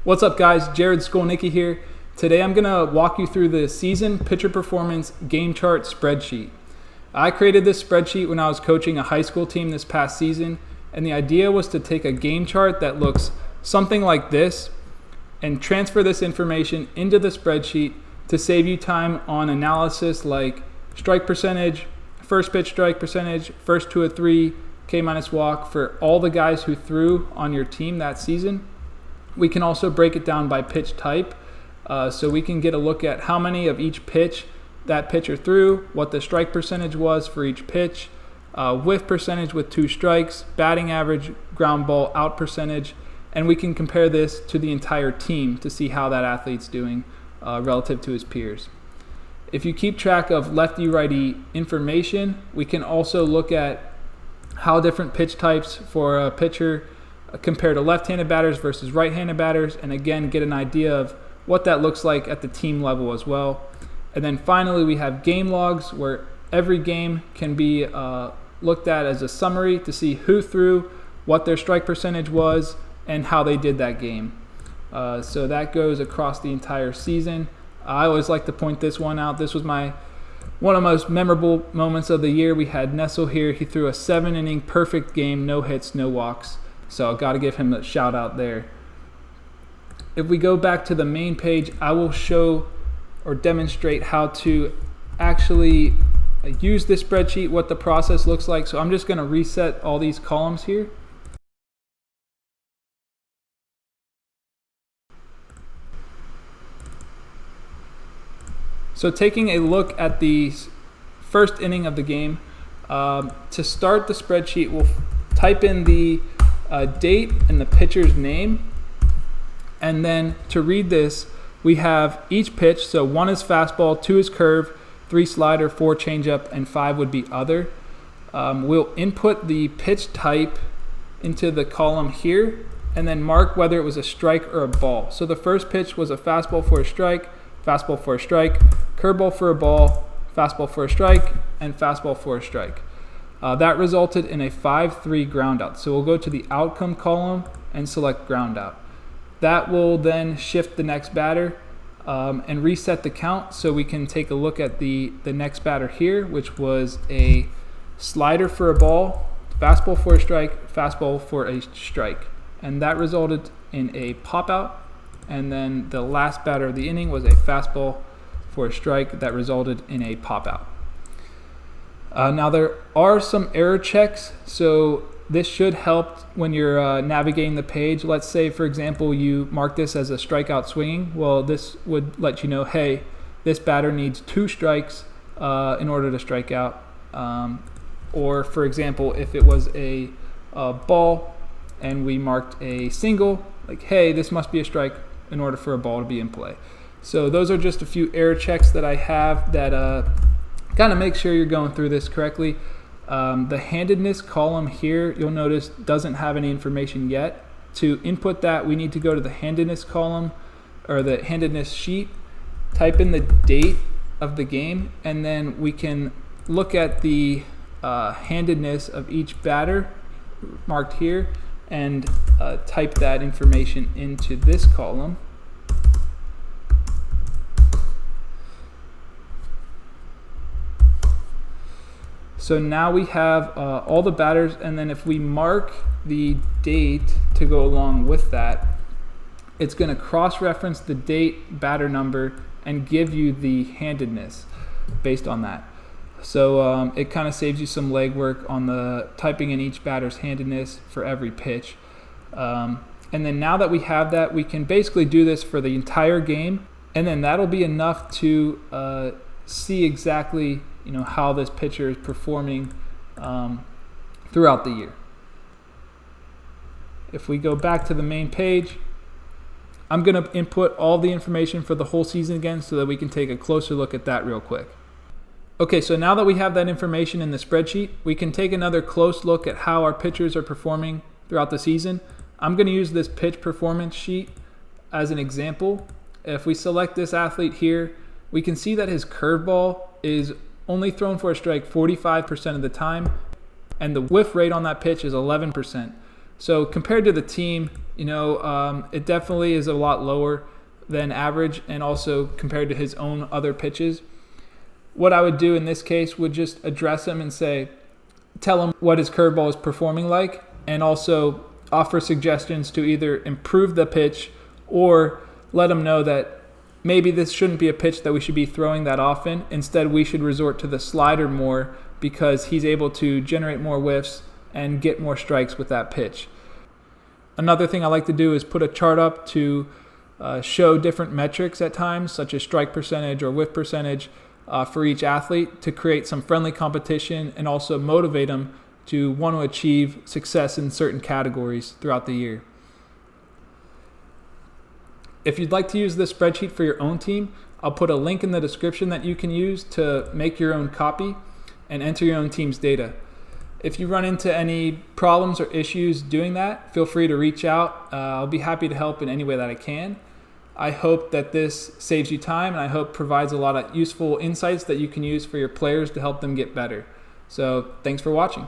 What's up, guys? Jared Skolnicki here. Today I'm going to walk you through the season pitcher performance game chart spreadsheet. I created this spreadsheet when I was coaching a high school team this past season, and the idea was to take a game chart that looks something like this and transfer this information into the spreadsheet to save you time on analysis like strike percentage, first pitch strike percentage, first 2 of 3, K- walk for all the guys who threw on your team that season. We can also break it down by pitch type, so we can get a look at how many of each pitch that pitcher threw, what the strike percentage was for each pitch, whiff percentage with 2 strikes, batting average, ground ball out percentage, and we can compare this to the entire team to see how that athlete's doing relative to his peers. If you keep track of lefty-righty information, we can also look at how different pitch types for a pitcher compare to left-handed batters versus right-handed batters, and again get an idea of what that looks like at the team level as well. And then finally we have game logs, where every game can be looked at as a summary to see who threw, what their strike percentage was, and how they did that game. So that goes across the entire season. I always like to point this one out. This was one of the most memorable moments of the year. We had Nessel here. He threw a 7-inning perfect game, no hits, no walks. So I've got to give him a shout out there. If we go back to the main page, I will show or demonstrate how to actually use this spreadsheet, what the process looks like. So I'm just going to reset all these columns here. So taking a look at the first inning of the game, to start the spreadsheet, we'll type in the date and the pitcher's name, and then to read this we have each pitch. So 1 is fastball, 2 is curve, 3 slider, 4 changeup, and 5 would be other. We'll input the pitch type into the column here and then mark whether it was a strike or a ball. So the first pitch was a fastball for a strike, fastball for a strike, curveball for a ball, fastball for a strike, and fastball for a strike. That resulted in a 5-3 ground out. So we'll go to the outcome column and select ground out. That will then shift the next batter and reset the count, so we can take a look at the next batter here, which was a slider for a ball, fastball for a strike, fastball for a strike. And that resulted in a pop out. And then the last batter of the inning was a fastball for a strike that resulted in a pop out. Now there are some error checks, so this should help when you're navigating the page. Let's say, for example, you mark this as a strikeout swinging. Well, this would let you know, hey, this batter needs 2 strikes in order to strike out. Or, for example, if it was a ball and we marked a single, like, hey, this must be a strike in order for a ball to be in play. So those are just a few error checks that I have that kind of make sure you're going through this correctly. The handedness column here, you'll notice, doesn't have any information yet. To input that, we need to go to the handedness column or the handedness sheet, type in the date of the game, and then we can look at the handedness of each batter marked here and type that information into this column. So now we have all the batters, and then if we mark the date to go along with that, it's going to cross-reference the date, batter number, and give you the handedness based on that. So it kind of saves you some legwork on the typing in each batter's handedness for every pitch. And then now that we have that, we can basically do this for the entire game, and then that'll be enough to see exactly how this pitcher is performing throughout the year. If we go back to the main page, I'm going to input all the information for the whole season again so that we can take a closer look at that real quick. Okay, so now that we have that information in the spreadsheet, we can take another close look at how our pitchers are performing throughout the season. I'm going to use this pitch performance sheet as an example. If we select this athlete here, we can see that his curveball is only thrown for a strike 45% of the time, and the whiff rate on that pitch is 11%. So compared to the team, It definitely is a lot lower than average, and also compared to his own other pitches. What I would do in this case would just address him and tell him what his curveball is performing like, and also offer suggestions to either improve the pitch or let him know that maybe this shouldn't be a pitch that we should be throwing that often. Instead, we should resort to the slider more because he's able to generate more whiffs and get more strikes with that pitch. Another thing I like to do is put a chart up to show different metrics at times, such as strike percentage or whiff percentage, for each athlete, to create some friendly competition and also motivate them to want to achieve success in certain categories throughout the year. If you'd like to use this spreadsheet for your own team, I'll put a link in the description that you can use to make your own copy and enter your own team's data. If you run into any problems or issues doing that, feel free to reach out. I'll be happy to help in any way that I can. I hope that this saves you time, and I hope provides a lot of useful insights that you can use for your players to help them get better. So thanks for watching.